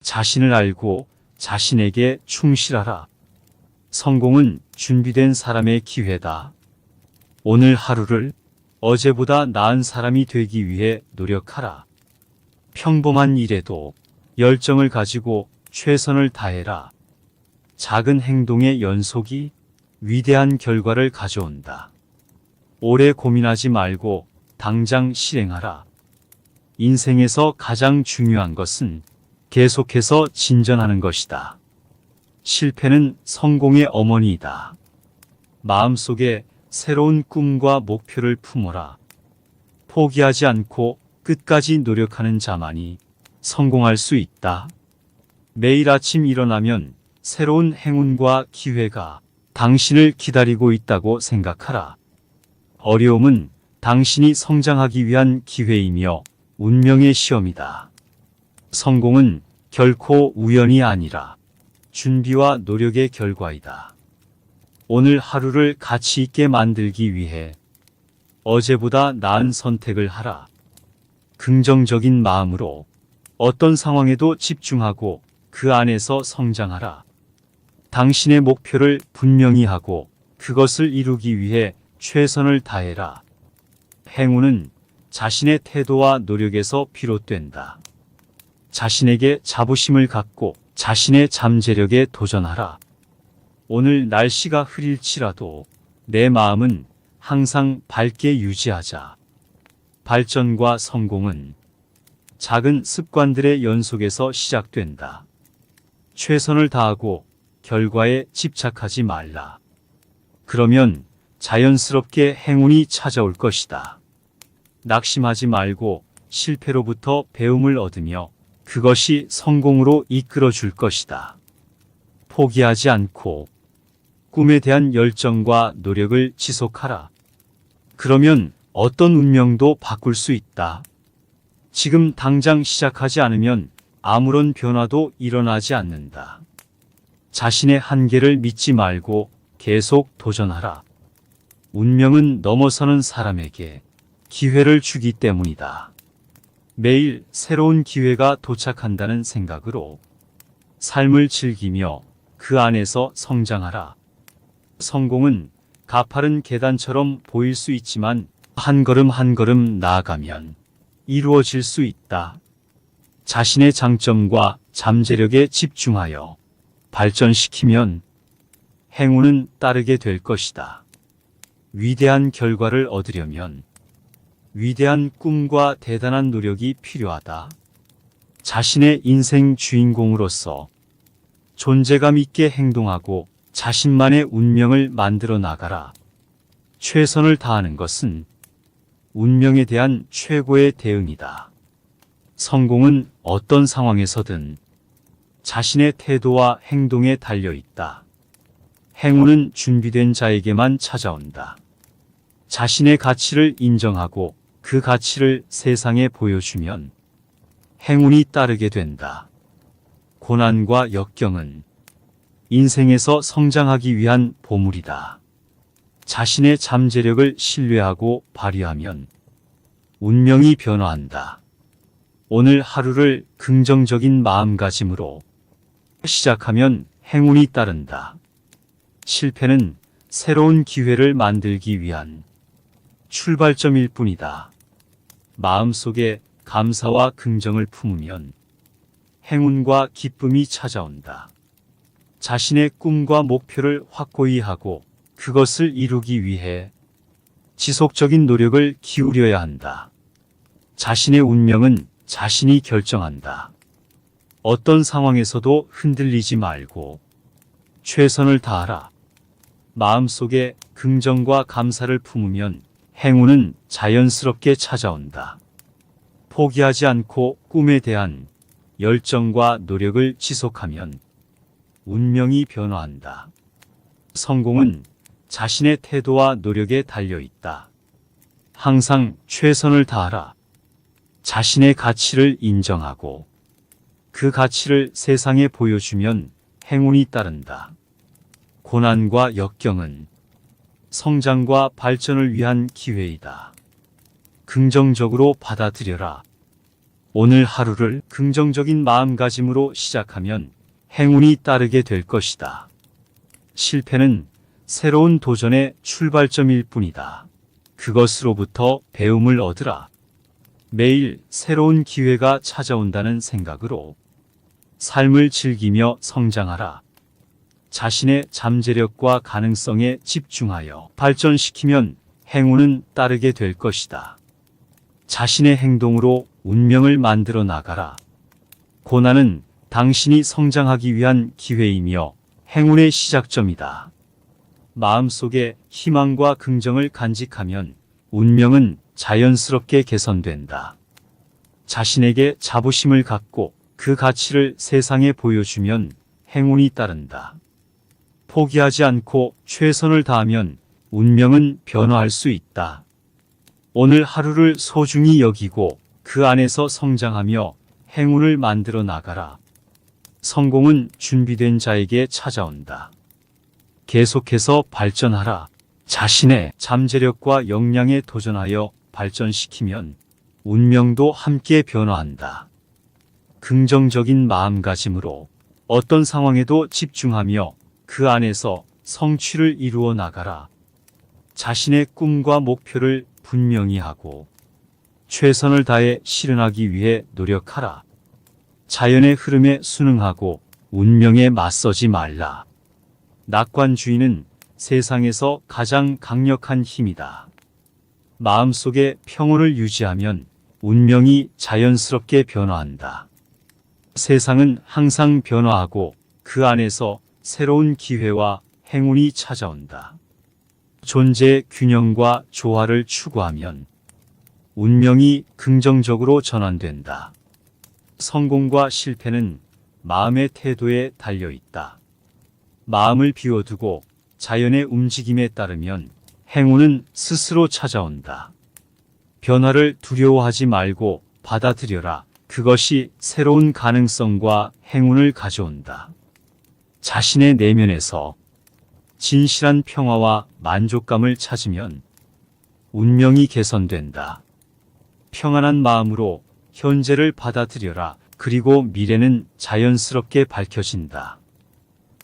자신을 알고 자신에게 충실하라. 성공은 준비된 사람의 기회다. 오늘 하루를 어제보다 나은 사람이 되기 위해 노력하라. 평범한 일에도 열정을 가지고 최선을 다해라. 작은 행동의 연속이 위대한 결과를 가져온다. 오래 고민하지 말고 당장 실행하라. 인생에서 가장 중요한 것은 계속해서 진전하는 것이다. 실패는 성공의 어머니이다. 마음속에 새로운 꿈과 목표를 품어라. 포기하지 않고 끝까지 노력하는 자만이 성공할 수 있다. 매일 아침 일어나면 새로운 행운과 기회가 당신을 기다리고 있다고 생각하라. 어려움은 당신이 성장하기 위한 기회이며 운명의 시험이다. 성공은 결코 우연이 아니라 준비와 노력의 결과이다. 오늘 하루를 가치 있게 만들기 위해 어제보다 나은 선택을 하라. 긍정적인 마음으로 어떤 상황에도 집중하고 그 안에서 성장하라. 당신의 목표를 분명히 하고 그것을 이루기 위해 최선을 다해라. 행운은 자신의 태도와 노력에서 비롯된다. 자신에게 자부심을 갖고 자신의 잠재력에 도전하라. 오늘 날씨가 흐릴지라도 내 마음은 항상 밝게 유지하자. 발전과 성공은 작은 습관들의 연속에서 시작된다. 최선을 다하고 결과에 집착하지 말라. 그러면 자연스럽게 행운이 찾아올 것이다. 낙심하지 말고 실패로부터 배움을 얻으며 그것이 성공으로 이끌어 줄 것이다. 포기하지 않고 꿈에 대한 열정과 노력을 지속하라. 그러면 어떤 운명도 바꿀 수 있다. 지금 당장 시작하지 않으면 아무런 변화도 일어나지 않는다. 자신의 한계를 믿지 말고 계속 도전하라. 운명은 넘어서는 사람에게 기회를 주기 때문이다. 매일 새로운 기회가 도착한다는 생각으로 삶을 즐기며 그 안에서 성장하라. 성공은 가파른 계단처럼 보일 수 있지만 한 걸음 한 걸음 나아가면 이루어질 수 있다. 자신의 장점과 잠재력에 집중하여 발전시키면 행운은 따르게 될 것이다. 위대한 결과를 얻으려면 위대한 꿈과 대단한 노력이 필요하다. 자신의 인생 주인공으로서 존재감 있게 행동하고 자신만의 운명을 만들어 나가라. 최선을 다하는 것은 운명에 대한 최고의 대응이다. 성공은 어떤 상황에서든 자신의 태도와 행동에 달려 있다. 행운은 준비된 자에게만 찾아온다. 자신의 가치를 인정하고 그 가치를 세상에 보여주면 행운이 따르게 된다. 고난과 역경은 인생에서 성장하기 위한 보물이다. 자신의 잠재력을 신뢰하고 발휘하면 운명이 변화한다. 오늘 하루를 긍정적인 마음가짐으로 시작하면 행운이 따른다. 실패는 새로운 기회를 만들기 위한 출발점일 뿐이다. 마음속에 감사와 긍정을 품으면 행운과 기쁨이 찾아온다. 자신의 꿈과 목표를 확고히 하고 그것을 이루기 위해 지속적인 노력을 기울여야 한다. 자신의 운명은 자신이 결정한다. 어떤 상황에서도 흔들리지 말고 최선을 다하라. 마음속에 긍정과 감사를 품으면 행운은 자연스럽게 찾아온다. 포기하지 않고 꿈에 대한 열정과 노력을 지속하면 운명이 변화한다. 성공은 자신의 태도와 노력에 달려 있다. 항상 최선을 다하라. 자신의 가치를 인정하고 그 가치를 세상에 보여주면 행운이 따른다. 고난과 역경은 성장과 발전을 위한 기회이다. 긍정적으로 받아들여라. 오늘 하루를 긍정적인 마음가짐으로 시작하면 행운이 따르게 될 것이다. 실패는 새로운 도전의 출발점일 뿐이다. 그것으로부터 배움을 얻으라. 매일 새로운 기회가 찾아온다는 생각으로 삶을 즐기며 성장하라. 자신의 잠재력과 가능성에 집중하여 발전시키면 행운은 따르게 될 것이다. 자신의 행동으로 운명을 만들어 나가라. 고난은 당신이 성장하기 위한 기회이며 행운의 시작점이다. 마음속에 희망과 긍정을 간직하면 운명은 자연스럽게 개선된다. 자신에게 자부심을 갖고 그 가치를 세상에 보여주면 행운이 따른다. 포기하지 않고 최선을 다하면 운명은 변화할 수 있다. 오늘 하루를 소중히 여기고 그 안에서 성장하며 행운을 만들어 나가라. 성공은 준비된 자에게 찾아온다. 계속해서 발전하라. 자신의 잠재력과 역량에 도전하여 발전시키면 운명도 함께 변화한다. 긍정적인 마음가짐으로 어떤 상황에도 집중하며 그 안에서 성취를 이루어 나가라. 자신의 꿈과 목표를 분명히 하고 최선을 다해 실현하기 위해 노력하라. 자연의 흐름에 순응하고 운명에 맞서지 말라. 낙관주의는 세상에서 가장 강력한 힘이다. 마음속에 평온을 유지하면 운명이 자연스럽게 변화한다. 세상은 항상 변화하고 그 안에서 새로운 기회와 행운이 찾아온다. 존재의 균형과 조화를 추구하면 운명이 긍정적으로 전환된다. 성공과 실패는 마음의 태도에 달려 있다. 마음을 비워두고 자연의 움직임에 따르면 행운은 스스로 찾아온다. 변화를 두려워하지 말고 받아들여라. 그것이 새로운 가능성과 행운을 가져온다. 자신의 내면에서 진실한 평화와 만족감을 찾으면 운명이 개선된다. 평안한 마음으로 현재를 받아들여라. 그리고 미래는 자연스럽게 밝혀진다.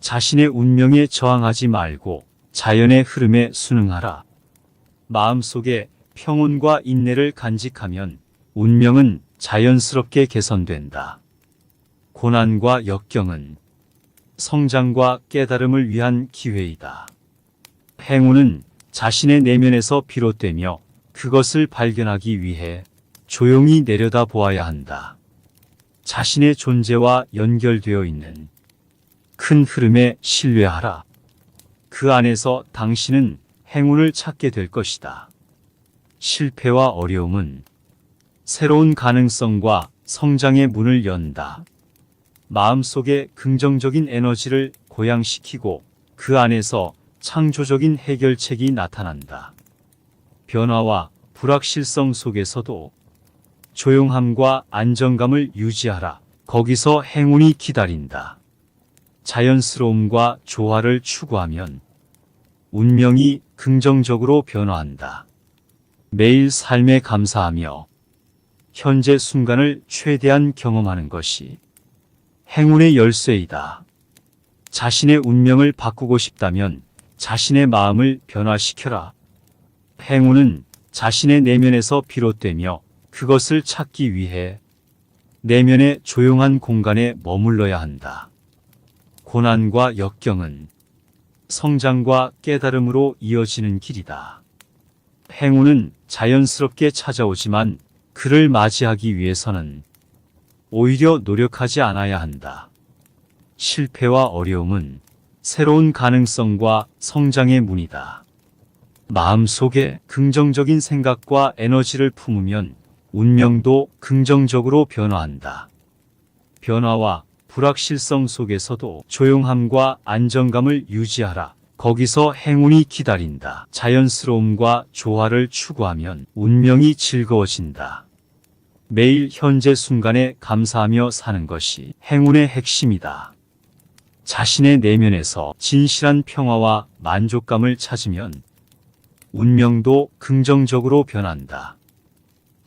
자신의 운명에 저항하지 말고 자연의 흐름에 순응하라. 마음속에 평온과 인내를 간직하면 운명은 자연스럽게 개선된다. 고난과 역경은 성장과 깨달음을 위한 기회이다. 행운은 자신의 내면에서 비롯되며 그것을 발견하기 위해 조용히 내려다 보아야 한다. 자신의 존재와 연결되어 있는 큰 흐름에 신뢰하라. 그 안에서 당신은 행운을 찾게 될 것이다. 실패와 어려움은 새로운 가능성과 성장의 문을 연다. 마음속에 긍정적인 에너지를 고양시키고 그 안에서 창조적인 해결책이 나타난다. 변화와 불확실성 속에서도 조용함과 안정감을 유지하라. 거기서 행운이 기다린다. 자연스러움과 조화를 추구하면 운명이 긍정적으로 변화한다. 매일 삶에 감사하며 현재 순간을 최대한 경험하는 것이 행운의 열쇠이다. 자신의 운명을 바꾸고 싶다면 자신의 마음을 변화시켜라. 행운은 자신의 내면에서 비롯되며 그것을 찾기 위해 내면의 조용한 공간에 머물러야 한다. 고난과 역경은 성장과 깨달음으로 이어지는 길이다. 행운은 자연스럽게 찾아오지만 그를 맞이하기 위해서는 오히려 노력하지 않아야 한다. 실패와 어려움은 새로운 가능성과 성장의 문이다. 마음속에 긍정적인 생각과 에너지를 품으면 운명도 긍정적으로 변화한다. 변화와 불확실성 속에서도 조용함과 안정감을 유지하라. 거기서 행운이 기다린다. 자연스러움과 조화를 추구하면 운명이 즐거워진다. 매일 현재 순간에 감사하며 사는 것이 행운의 핵심이다. 자신의 내면에서 진실한 평화와 만족감을 찾으면 운명도 긍정적으로 변한다.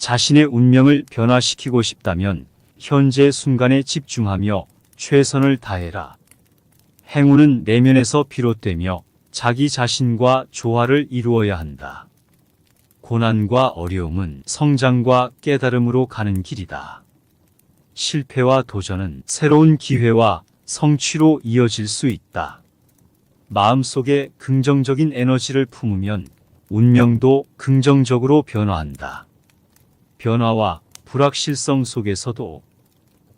자신의 운명을 변화시키고 싶다면 현재 순간에 집중하며 최선을 다해라. 행운은 내면에서 비롯되며 자기 자신과 조화를 이루어야 한다. 고난과 어려움은 성장과 깨달음으로 가는 길이다. 실패와 도전은 새로운 기회와 성취로 이어질 수 있다. 마음속에 긍정적인 에너지를 품으면 운명도 긍정적으로 변화한다. 변화와 불확실성 속에서도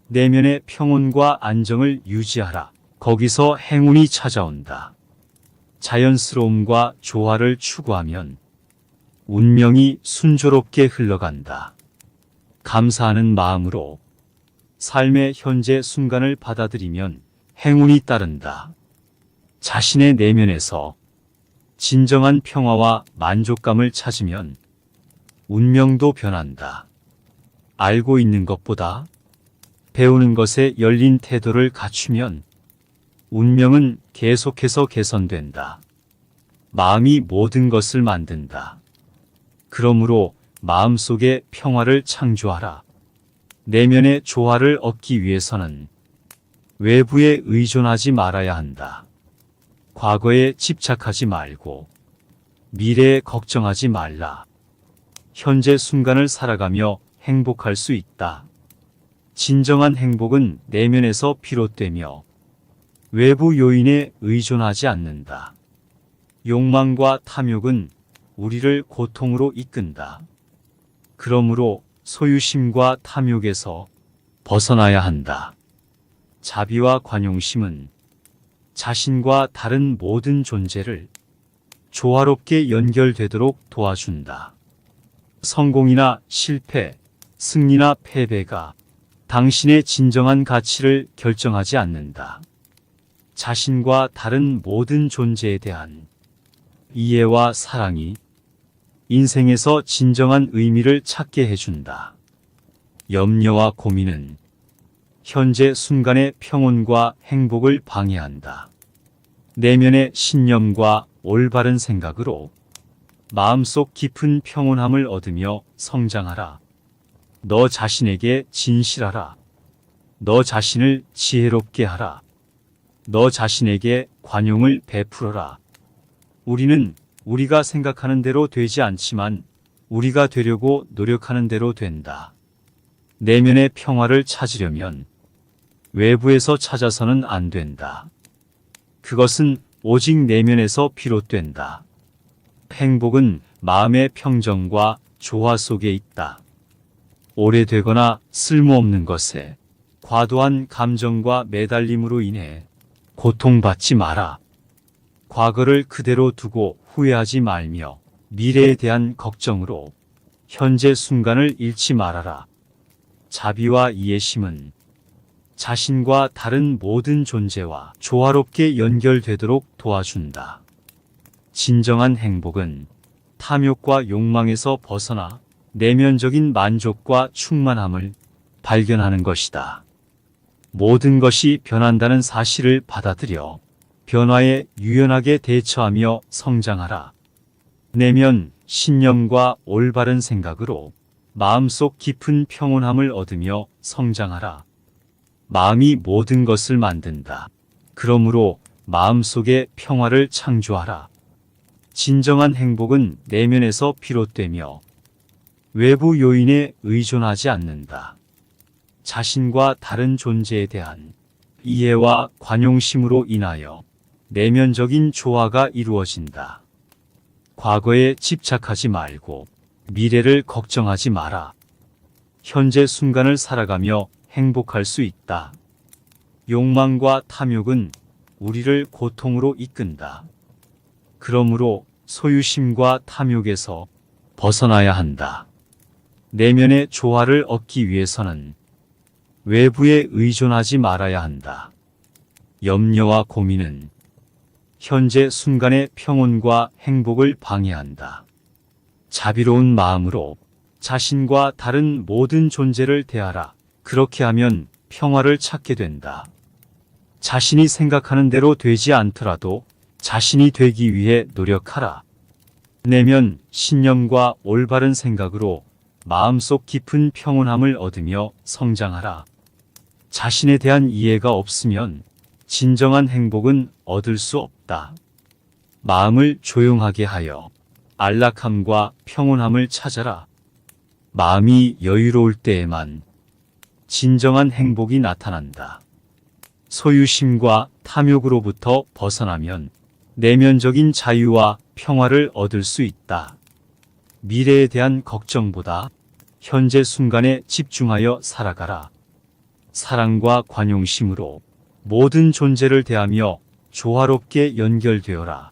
내면의 평온과 안정을 유지하라. 거기서 행운이 찾아온다. 자연스러움과 조화를 추구하면 운명이 순조롭게 흘러간다. 감사하는 마음으로 삶의 현재 순간을 받아들이면 행운이 따른다. 자신의 내면에서 진정한 평화와 만족감을 찾으면 운명도 변한다. 알고 있는 것보다 배우는 것에 열린 태도를 갖추면 운명은 계속해서 개선된다. 마음이 모든 것을 만든다. 그러므로 마음속에 평화를 창조하라. 내면의 조화를 얻기 위해서는 외부에 의존하지 말아야 한다. 과거에 집착하지 말고 미래에 걱정하지 말라. 현재 순간을 살아가며 행복할 수 있다. 진정한 행복은 내면에서 비롯되며 외부 요인에 의존하지 않는다. 욕망과 탐욕은 우리를 고통으로 이끈다. 그러므로 소유심과 탐욕에서 벗어나야 한다. 자비와 관용심은 자신과 다른 모든 존재를 조화롭게 연결되도록 도와준다. 성공이나 실패, 승리나 패배가 당신의 진정한 가치를 결정하지 않는다. 자신과 다른 모든 존재에 대한 이해와 사랑이 인생에서 진정한 의미를 찾게 해준다. 염려와 고민은 현재 순간의 평온과 행복을 방해한다. 내면의 신념과 올바른 생각으로 마음속 깊은 평온함을 얻으며 성장하라. 너 자신에게 진실하라. 너 자신을 지혜롭게 하라. 너 자신에게 관용을 베풀어라. 우리는 우리가 생각하는 대로 되지 않지만 우리가 되려고 노력하는 대로 된다. 내면의 평화를 찾으려면 외부에서 찾아서는 안 된다. 그것은 오직 내면에서 비롯된다. 행복은 마음의 평정과 조화 속에 있다. 오래되거나 쓸모없는 것에 과도한 감정과 매달림으로 인해 고통받지 마라. 과거를 그대로 두고 후회하지 말며 미래에 대한 걱정으로 현재 순간을 잃지 말아라. 자비와 이해심은 자신과 다른 모든 존재와 조화롭게 연결되도록 도와준다. 진정한 행복은 탐욕과 욕망에서 벗어나 내면적인 만족과 충만함을 발견하는 것이다. 모든 것이 변한다는 사실을 받아들여 변화에 유연하게 대처하며 성장하라. 내면 신념과 올바른 생각으로 마음속 깊은 평온함을 얻으며 성장하라. 마음이 모든 것을 만든다. 그러므로 마음속에 평화를 창조하라. 진정한 행복은 내면에서 비롯되며 외부 요인에 의존하지 않는다. 자신과 다른 존재에 대한 이해와 관용심으로 인하여 내면적인 조화가 이루어진다. 과거에 집착하지 말고 미래를 걱정하지 마라. 현재 순간을 살아가며 행복할 수 있다. 욕망과 탐욕은 우리를 고통으로 이끈다. 그러므로 소유심과 탐욕에서 벗어나야 한다. 내면의 조화를 얻기 위해서는 외부에 의존하지 말아야 한다. 염려와 고민은 현재 순간의 평온과 행복을 방해한다. 자비로운 마음으로 자신과 다른 모든 존재를 대하라. 그렇게 하면 평화를 찾게 된다. 자신이 생각하는 대로 되지 않더라도 자신이 되기 위해 노력하라. 내면 신념과 올바른 생각으로 마음속 깊은 평온함을 얻으며 성장하라. 자신에 대한 이해가 없으면 진정한 행복은 얻을 수 없다. 마음을 조용하게 하여 안락함과 평온함을 찾아라. 마음이 여유로울 때에만 진정한 행복이 나타난다. 소유심과 탐욕으로부터 벗어나면 내면적인 자유와 평화를 얻을 수 있다. 미래에 대한 걱정보다 현재 순간에 집중하여 살아가라. 사랑과 관용심으로 모든 존재를 대하며 조화롭게 연결되어라.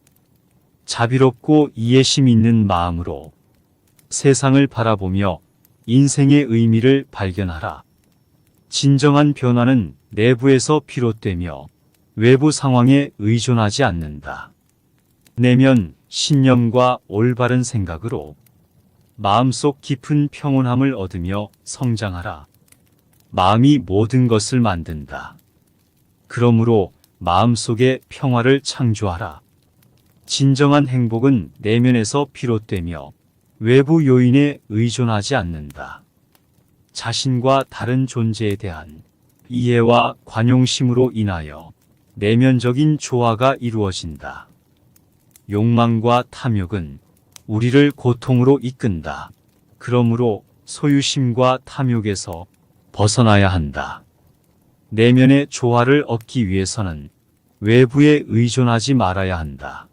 자비롭고 이해심 있는 마음으로 세상을 바라보며 인생의 의미를 발견하라. 진정한 변화는 내부에서 비롯되며 외부 상황에 의존하지 않는다. 내면 신념과 올바른 생각으로 마음속 깊은 평온함을 얻으며 성장하라. 마음이 모든 것을 만든다. 그러므로 마음속에 평화를 창조하라. 진정한 행복은 내면에서 비롯되며 외부 요인에 의존하지 않는다. 자신과 다른 존재에 대한 이해와 관용심으로 인하여 내면적인 조화가 이루어진다. 욕망과 탐욕은 우리를 고통으로 이끈다. 그러므로 소유심과 탐욕에서 벗어나야 한다. 내면의 조화를 얻기 위해서는 외부에 의존하지 말아야 한다.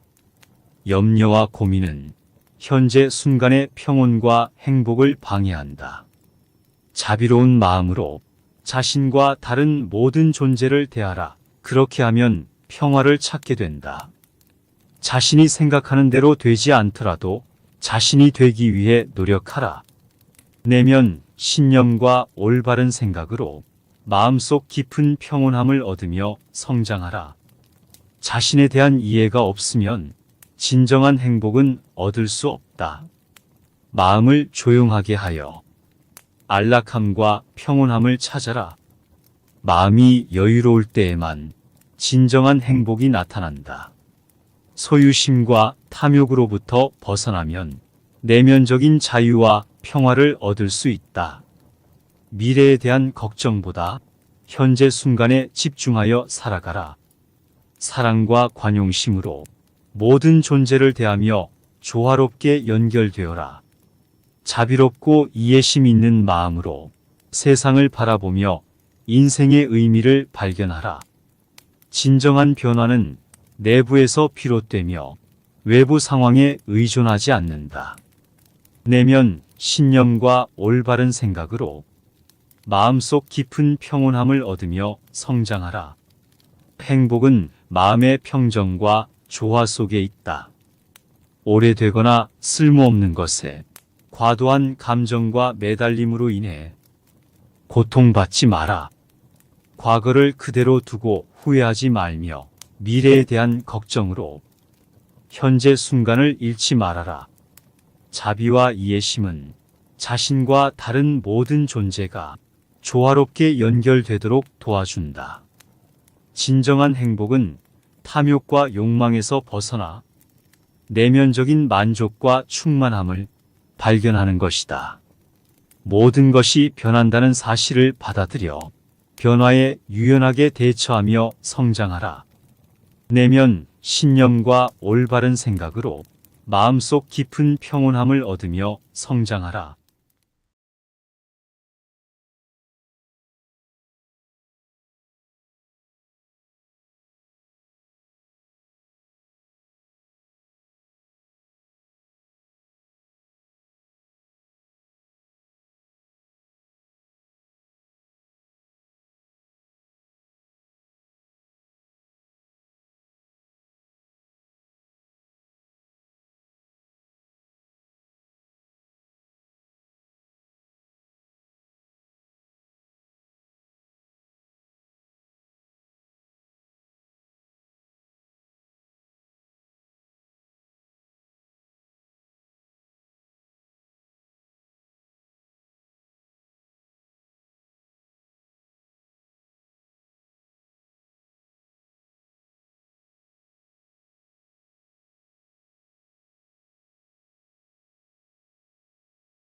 염려와 고민은 현재 순간의 평온과 행복을 방해한다. 자비로운 마음으로 자신과 다른 모든 존재를 대하라. 그렇게 하면 평화를 찾게 된다. 자신이 생각하는 대로 되지 않더라도 자신이 되기 위해 노력하라. 내면 신념과 올바른 생각으로 마음속 깊은 평온함을 얻으며 성장하라. 자신에 대한 이해가 없으면 진정한 행복은 얻을 수 없다. 마음을 조용하게 하여 안락함과 평온함을 찾아라. 마음이 여유로울 때에만 진정한 행복이 나타난다. 소유심과 탐욕으로부터 벗어나면 내면적인 자유와 평화를 얻을 수 있다. 미래에 대한 걱정보다 현재 순간에 집중하여 살아가라. 사랑과 관용심으로 모든 존재를 대하며 조화롭게 연결되어라. 자비롭고 이해심 있는 마음으로 세상을 바라보며 인생의 의미를 발견하라. 진정한 변화는 내부에서 비롯되며 외부 상황에 의존하지 않는다. 내면 신념과 올바른 생각으로 마음속 깊은 평온함을 얻으며 성장하라. 행복은 마음의 평정과 조화 속에 있다. 오래되거나 쓸모없는 것에 과도한 감정과 매달림으로 인해 고통받지 마라. 과거를 그대로 두고 후회하지 말며 미래에 대한 걱정으로 현재 순간을 잃지 말아라. 자비와 이해심은 자신과 다른 모든 존재가 조화롭게 연결되도록 도와준다. 진정한 행복은 탐욕과 욕망에서 벗어나 내면적인 만족과 충만함을 발견하는 것이다. 모든 것이 변한다는 사실을 받아들여 변화에 유연하게 대처하며 성장하라. 내면 신념과 올바른 생각으로 마음속 깊은 평온함을 얻으며 성장하라.